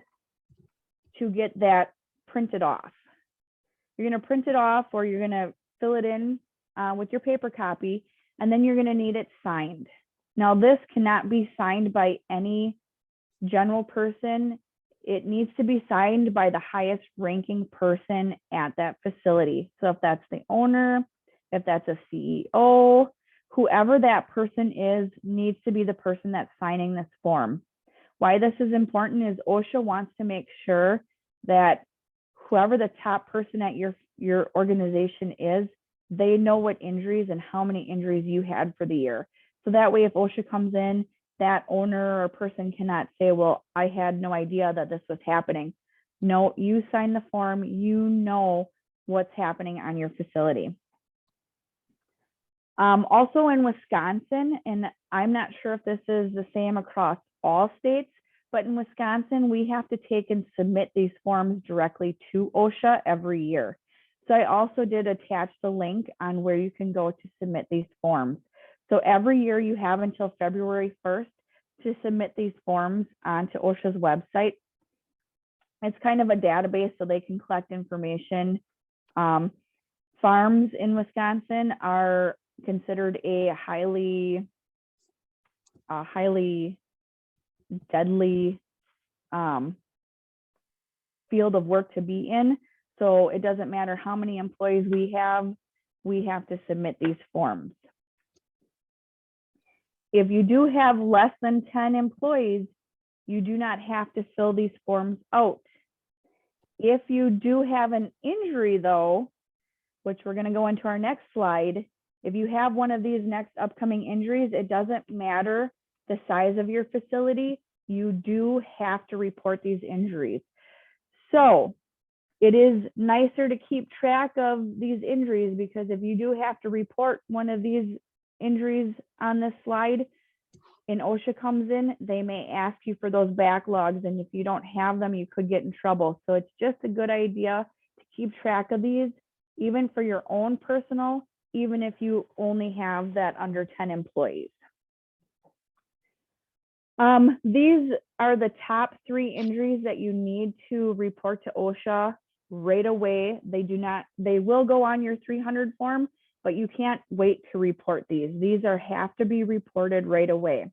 to get that printed off. You're going to print it off or you're going to fill it in with your paper copy, and then you're going to need it signed. Now, this cannot be signed by any general person. It needs to be signed by the highest ranking person at that facility. So if that's the owner, if that's a CEO, whoever that person is needs to be the person that's signing this form. Why this is important is OSHA wants to make sure that whoever the top person at your organization is, they know what injuries and how many injuries you had for the year. So that way, if OSHA comes in, that owner or person cannot say, well, I had no idea that this was happening. No, you sign the form, you know what's happening on your facility. Also in Wisconsin, and I'm not sure if this is the same across all states, but in Wisconsin, we have to take and submit these forms directly to OSHA every year. So I also did attach the link on where you can go to submit these forms. So every year you have until February 1st to submit these forms onto OSHA's website. It's kind of a database so they can collect information. Farms in Wisconsin are considered a highly deadly field of work to be in. So it doesn't matter how many employees we have to submit these forms. If you do have less than 10 employees, you do not have to fill these forms out. If you do have an injury though, which we're going to go into our next slide, if you have one of these next upcoming injuries, it doesn't matter the size of your facility, you do have to report these injuries. So it is nicer to keep track of these injuries, because if you do have to report one of these injuries on this slide and OSHA comes in, they may ask you for those backlogs, and if you don't have them, you could get in trouble. So it's just a good idea to keep track of these, even for your own personal, even if you only have that under 10 employees. These are the top 3 injuries that you need to report to OSHA right away. They will go on your 300 form, but you can't wait to report these. These have to be reported right away.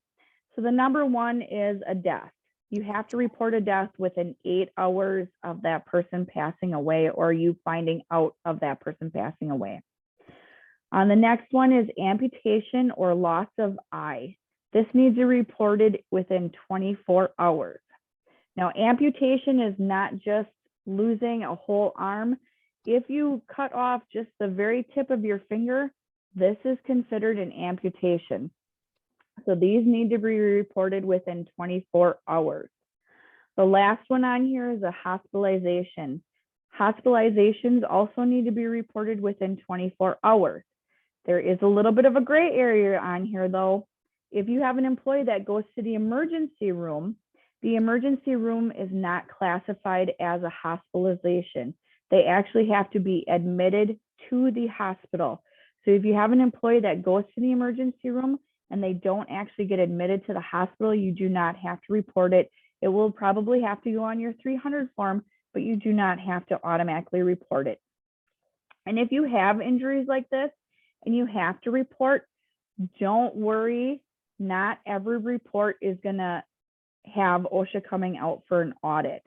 So the number 1 is a death. You have to report a death within 8 hours of that person passing away, or you finding out of that person passing away. The next one is amputation or loss of eye. This needs to be reported within 24 hours. Now, amputation is not just losing a whole arm. If you cut off just the very tip of your finger, this is considered an amputation. So these need to be reported within 24 hours. The last one on here is a hospitalization. Hospitalizations also need to be reported within 24 hours. There is a little bit of a gray area on here though. If you have an employee that goes to the emergency room is not classified as a hospitalization. They actually have to be admitted to the hospital. So if you have an employee that goes to the emergency room and they don't actually get admitted to the hospital, you do not have to report it. It will probably have to go on your 300 form, but you do not have to automatically report it. And if you have injuries like this and you have to report, don't worry. Not every report is going to have OSHA coming out for an audit.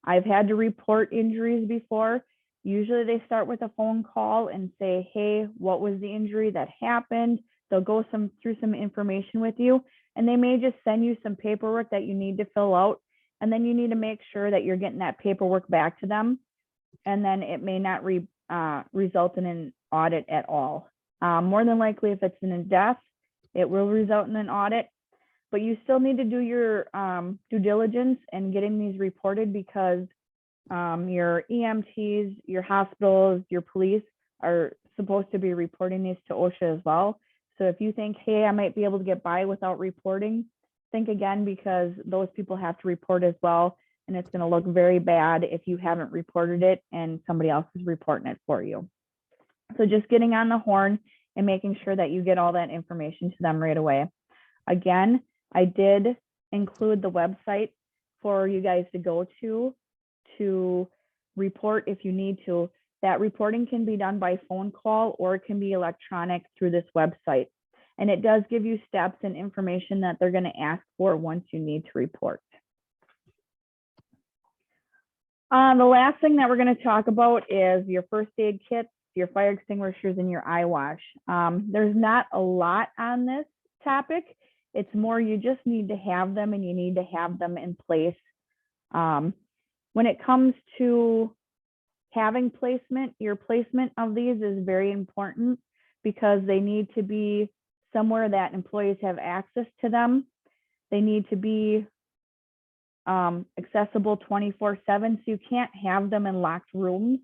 I've had to report injuries before. Usually they start with a phone call and say, hey, what was the injury that happened? They'll go through some information with you, and they may just send you some paperwork that you need to fill out. And then you need to make sure that you're getting that paperwork back to them. And then it may not result in an audit at all. More than likely, if it's in a death, it will result in an audit, but you still need to do your due diligence and getting these reported, because your EMTs, your hospitals, your police are supposed to be reporting these to OSHA as well. So if you think, hey, I might be able to get by without reporting, think again, because those people have to report as well. And it's going to look very bad if you haven't reported it and somebody else is reporting it for you. So just getting on the horn and making sure that you get all that information to them right away. Again, I did include the website for you guys to go to report if you need to. That reporting can be done by phone call, or it can be electronic through this website. And it does give you steps and information that they're going to ask for once you need to report. The last thing that we're going to talk about is your first aid kits, your fire extinguishers, and your eye wash. There's not a lot on this topic. It's more you just need to have them, and you need to have them in place. When it comes to having placement, your placement of these is very important, because they need to be somewhere that employees have access to them. They need to be accessible 24/7, so you can't have them in locked rooms.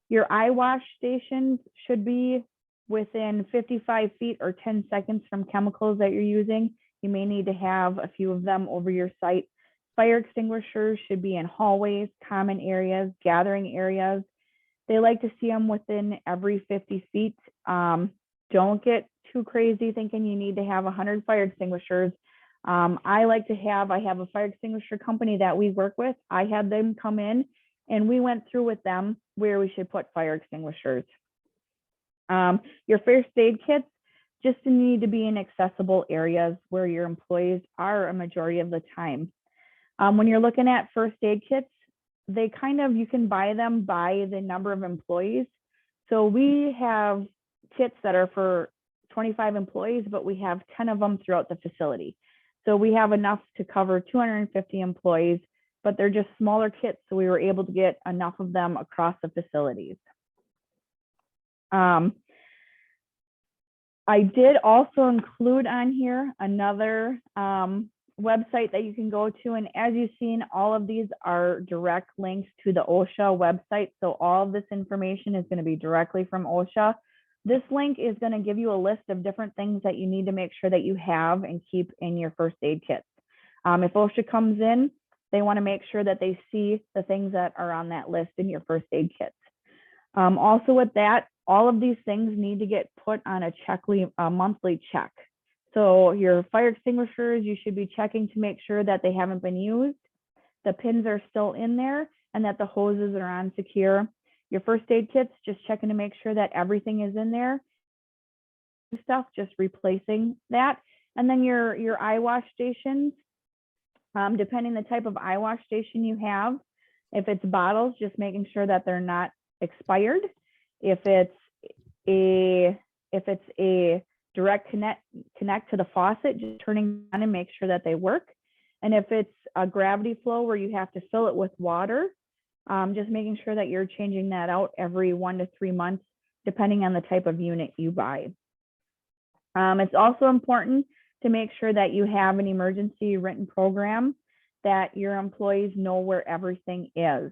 Your eye wash stations should be within 55 feet or 10 seconds from chemicals that you're using, you may need to have a few of them over your site. Fire extinguishers should be in hallways, common areas, gathering areas. They like to see them within every 50 feet. Don't get too crazy thinking you need to have 100 fire extinguishers. I have a fire extinguisher company that we work with. I had them come in and we went through with them where we should put fire extinguishers. Your first aid kits just need to be in accessible areas where your employees are a majority of the time. When you're looking at first aid kits, you can buy them by the number of employees. So we have kits that are for 25 employees, but we have 10 of them throughout the facility. So we have enough to cover 250 employees, but they're just smaller kits. So we were able to get enough of them across the facilities. I did also include on here another website that you can go to. And as you've seen, all of these are direct links to the OSHA website. So all of this information is going to be directly from OSHA. This link is going to give you a list of different things that you need to make sure that you have and keep in your first aid kits. If OSHA comes in, they want to make sure that they see the things that are on that list in your first aid kits. Also with that, all of these things need to get put on a monthly check. So your fire extinguishers, you should be checking to make sure that they haven't been used, the pins are still in there, and that the hoses are on secure. Your first aid kits, just checking to make sure that everything is in there. Stuff, just replacing that. And then your eye wash stations, depending the type of eye wash station you have. If it's bottles, just making sure that they're not expired. If it's a direct connect to the faucet, just turning on and make sure that they work. And if it's a gravity flow where you have to fill it with water, just making sure that you're changing that out every 1 to 3 months, depending on the type of unit you buy. It's also important to make sure that you have an emergency written program, that your employees know where everything is.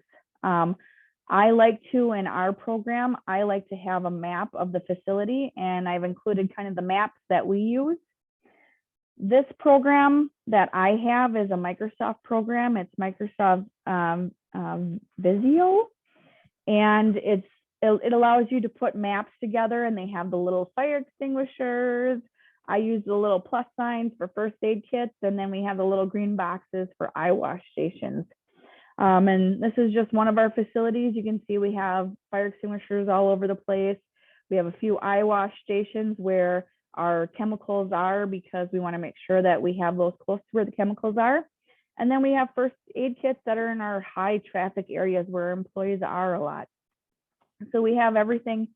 In our program, I like to have a map of the facility, and I've included kind of the maps that we use. This program that I have is a Microsoft program. It's Microsoft Visio, and it allows you to put maps together, and they have the little fire extinguishers. I use the little plus signs for first aid kits, and then we have the little green boxes for eye wash stations. And this is just one of our facilities. You can see we have fire extinguishers all over the place. We have a few eye wash stations where our chemicals are, because we want to make sure that we have those close to where the chemicals are. And then we have first aid kits that are in our high traffic areas where employees are a lot. So we have everything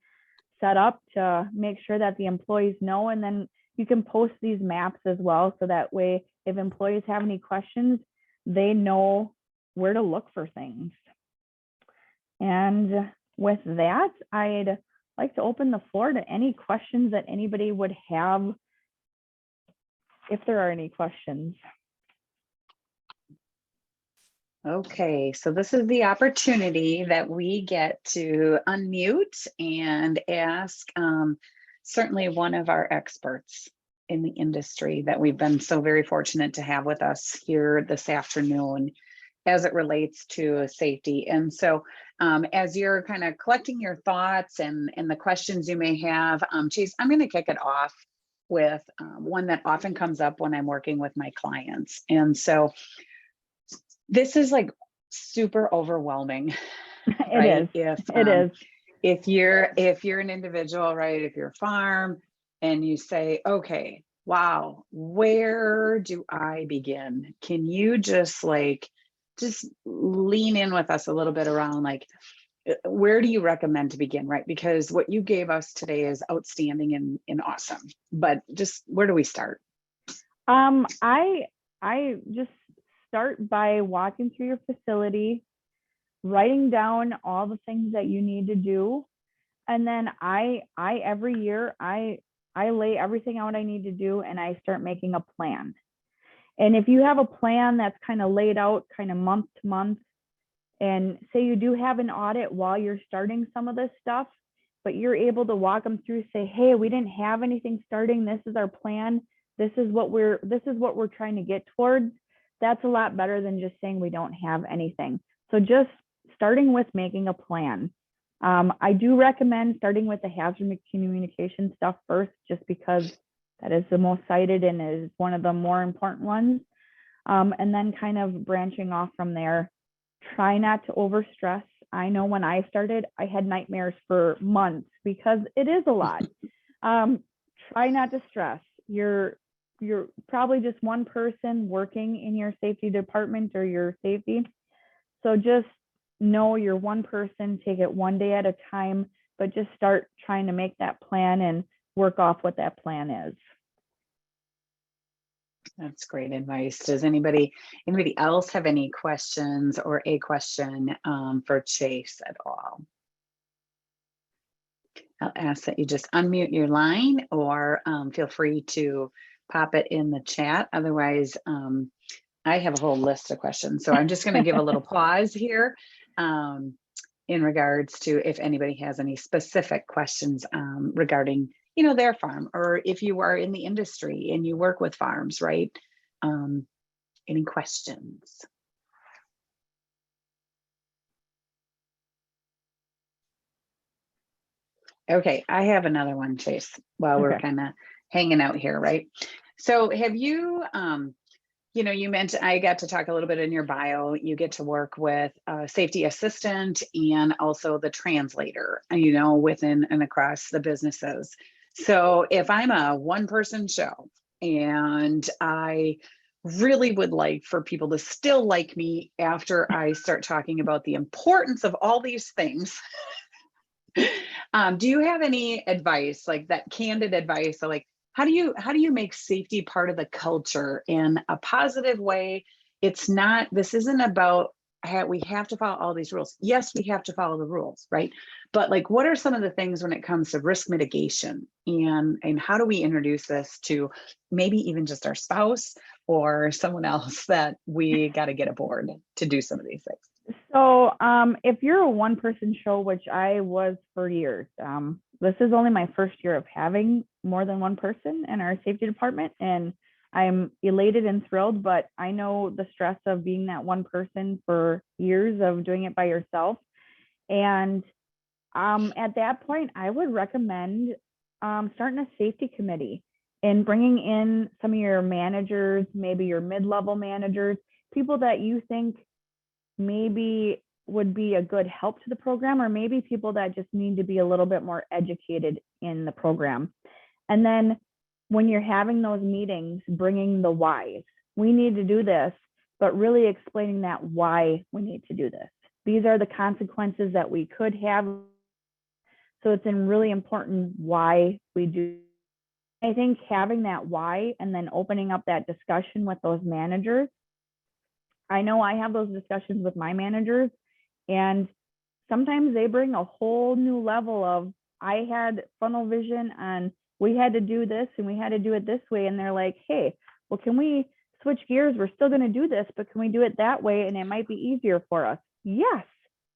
set up to make sure that the employees know, and then you can post these maps as well. So that way, if employees have any questions, they know where to look for things. And with that, I'd like to open the floor to any questions that anybody would have, if there are any questions. Okay, so this is the opportunity that we get to unmute and ask certainly one of our experts in the industry that we've been so very fortunate to have with us here this afternoon as it relates to safety. And so as you're kind of collecting your thoughts and the questions you may have, Chase, I'm going to kick it off with one that often comes up when I'm working with my clients. And so this is like super overwhelming. Right? It is. If you're an individual, right? If you're a farm and you say, okay, wow, where do I begin? Can you just lean in with us a little bit around where do you recommend to begin, right? Because what you gave us today is outstanding and awesome, but just where do we start? I just start by walking through your facility, writing down all the things that you need to do. And then every year I lay everything out I need to do, and I start making a plan. And if you have a plan that's kind of laid out kind of month to month, and say you do have an audit while you're starting some of this stuff, but you're able to walk them through, say, hey, we didn't have anything starting. This is our plan. This is what we're trying to get towards. That's a lot better than just saying we don't have anything. So just starting with making a plan. I do recommend starting with the hazard communication stuff first, just because that is the most cited and is one of the more important ones. And then kind of branching off from there. Try not to overstress. I know when I started, I had nightmares for months because it is a lot. Try not to stress. You're probably just one person working in your safety department or your safety. So just know you're one person, take it one day at a time, but just start trying to make that plan and work off what that plan is. That's great advice. Does anybody else have any questions or a question for Chase at all? I'll ask that you just unmute your line, or feel free to pop it in the chat. Otherwise, I have a whole list of questions. So I'm just going to give a little pause here in regards to if anybody has any specific questions regarding, their farm, or if you are in the industry and you work with farms, right? Any questions? Okay, I have another one, Chase, while we're kind of hanging out here, right? So have you, you mentioned, I got to talk a little bit in your bio, you get to work with a safety assistant and also the translator, within and across the businesses. So if I'm a one-person show and I really would like for people to still like me after I start talking about the importance of all these things, do you have any advice, like that candid advice? So like, how do you make safety part of the culture in a positive way? This isn't about we have to follow all these rules. Yes, we have to follow the rules, right? But like, what are some of the things when it comes to risk mitigation, and how do we introduce this to maybe even just our spouse or someone else that we got to get aboard to do some of these things? So if you're a one-person show, which I was for years, this is only my first year of having more than one person in our safety department, and I'm elated and thrilled, but I know the stress of being that one person for years of doing it by yourself. And at that point, I would recommend starting a safety committee and bringing in some of your managers, maybe your mid-level managers, people that you think maybe would be a good help to the program, or maybe people that just need to be a little bit more educated in the program. And then when you're having those meetings, bringing the whys. We need to do this, but really explaining that why we need to do this. These are the consequences that we could have. So it's really important why we do. I think having that why and then opening up that discussion with those managers. I know I have those discussions with my managers, and sometimes they bring a whole new level of, I had funnel vision and we had to do this and we had to do it this way. And they're like, hey, well, can we switch gears? We're still going to do this, but can we do it that way? And it might be easier for us. Yes,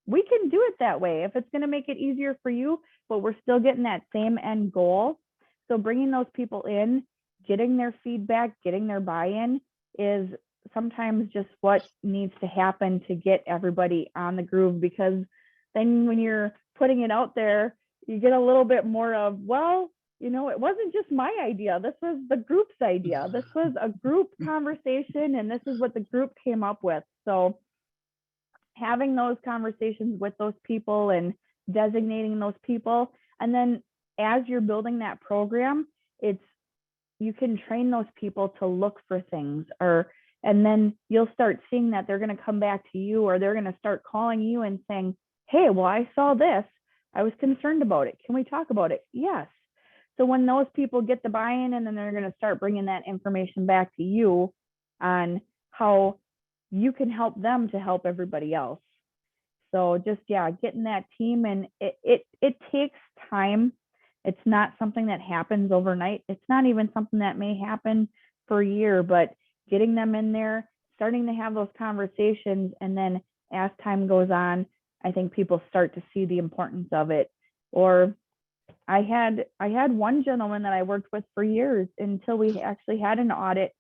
we can do it that way if it's going to make it easier for you, but we're still getting that same end goal. So bringing those people in, getting their feedback, getting their buy-in is sometimes just what needs to happen to get everybody on the groove, because then when you're putting it out there, you get a little bit more of, well, it wasn't just my idea. This was the group's idea. This was a group conversation, and this is what the group came up with. So having those conversations with those people and designating those people, and then as you're building that program, you can train those people to look for things, and then you'll start seeing that they're going to come back to you, or they're going to start calling you and saying, hey, well, I saw this. I was concerned about it. Can we talk about it? Yes. So when those people get the buy-in, and then they're going to start bringing that information back to you on how you can help them to help everybody else. So just, getting that team, and it takes time. It's not something that happens overnight. It's not even something that may happen for a year, but getting them in there, starting to have those conversations, and then as time goes on, I think people start to see the importance of it. Or I had one gentleman that I worked with for years until we actually had an audit.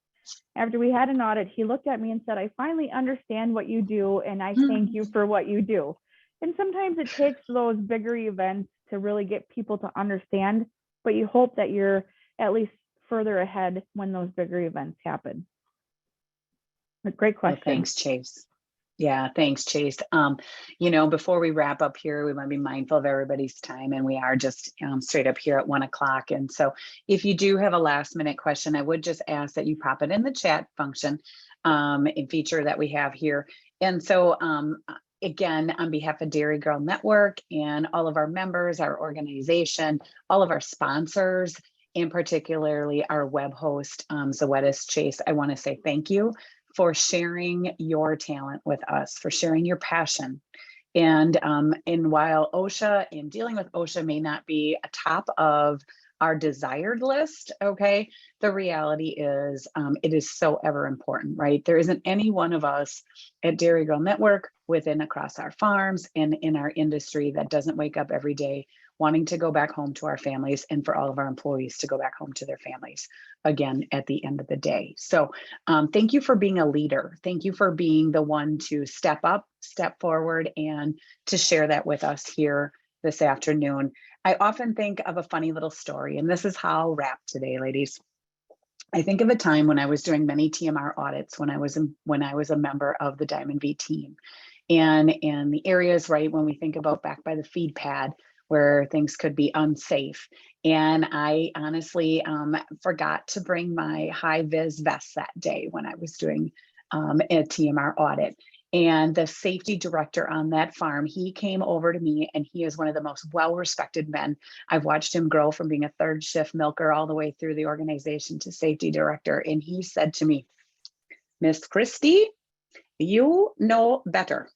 After we had an audit, he looked at me and said, "I finally understand what you do, and I thank you for what you do." And sometimes it takes those bigger events to really get people to understand, but you hope that you're at least further ahead when those bigger events happen. But great question. Well, thanks, Chase. Yeah, thanks, Chase. You know, before we wrap up here, we want to be mindful of everybody's time, and we are just straight up here at 1 o'clock. And so if you do have a last minute question, I would just ask that you pop it in the chat function and feature that we have here. And so again, on behalf of Dairy Girl Network and all of our members, our organization, all of our sponsors, and particularly our web host, Zoetis Chase, I want to say thank you for sharing your talent with us, for sharing your passion. And while OSHA and dealing with OSHA may not be a top of our desired list, okay, the reality is it is so ever important, right? There isn't any one of us at Dairy Girl Network, within across our farms and in our industry, that doesn't wake up every day wanting to go back home to our families, and for all of our employees to go back home to their families again at the end of the day. So thank you for being a leader. Thank you for being the one to step up, step forward, and to share that with us here this afternoon. I often think of a funny little story, and this is how I'll wrap today, ladies. I think of a time when I was doing many TMR audits when I was a member of the Diamond V team, and the areas, right, when we think about back by the feed pad where things could be unsafe. And I honestly forgot to bring my high vis vest that day when I was doing a TMR audit. And the safety director on that farm, he came over to me, and he is one of the most well-respected men. I've watched him grow from being a third shift milker all the way through the organization to safety director. And he said to me, "Miss Christie, you know better.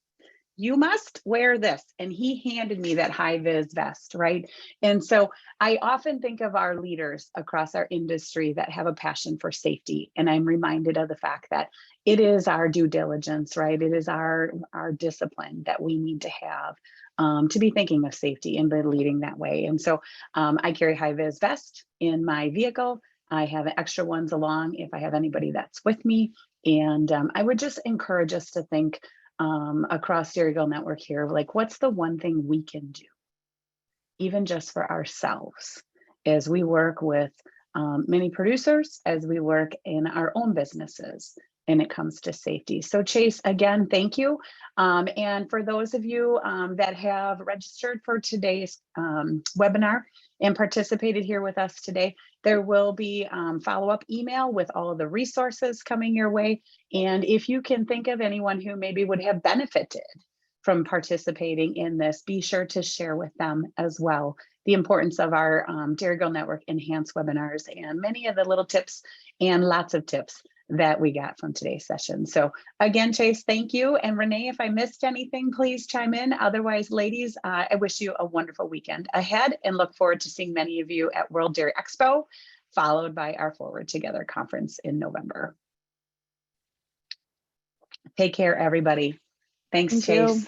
You must wear this." And he handed me that high vis vest, right? And so I often think of our leaders across our industry that have a passion for safety. And I'm reminded of the fact that it is our due diligence, right? It is our discipline that we need to have to be thinking of safety and be leading that way. And so I carry high vis vest in my vehicle. I have extra ones along if I have anybody that's with me. And I would just encourage us to think across Dairy Girl Network here, like, what's the one thing we can do, even just for ourselves, as we work with many producers, as we work in our own businesses, and it comes to safety. So Chase, again, thank you. And for those of you that have registered for today's webinar and participated here with us today, there will be follow-up email with all of the resources coming your way. And if you can think of anyone who maybe would have benefited from participating in this, be sure to share with them as well the importance of our Dairy Girl Network Enhance webinars and many of the little tips and lots of tips that we got from today's session. So again, Chase, thank you. And Renee, if I missed anything, please chime in. Otherwise, ladies, I wish you a wonderful weekend ahead and look forward to seeing many of you at World Dairy Expo, followed by our Forward Together conference in November. Take care, everybody. Thanks, Thank Chase. you.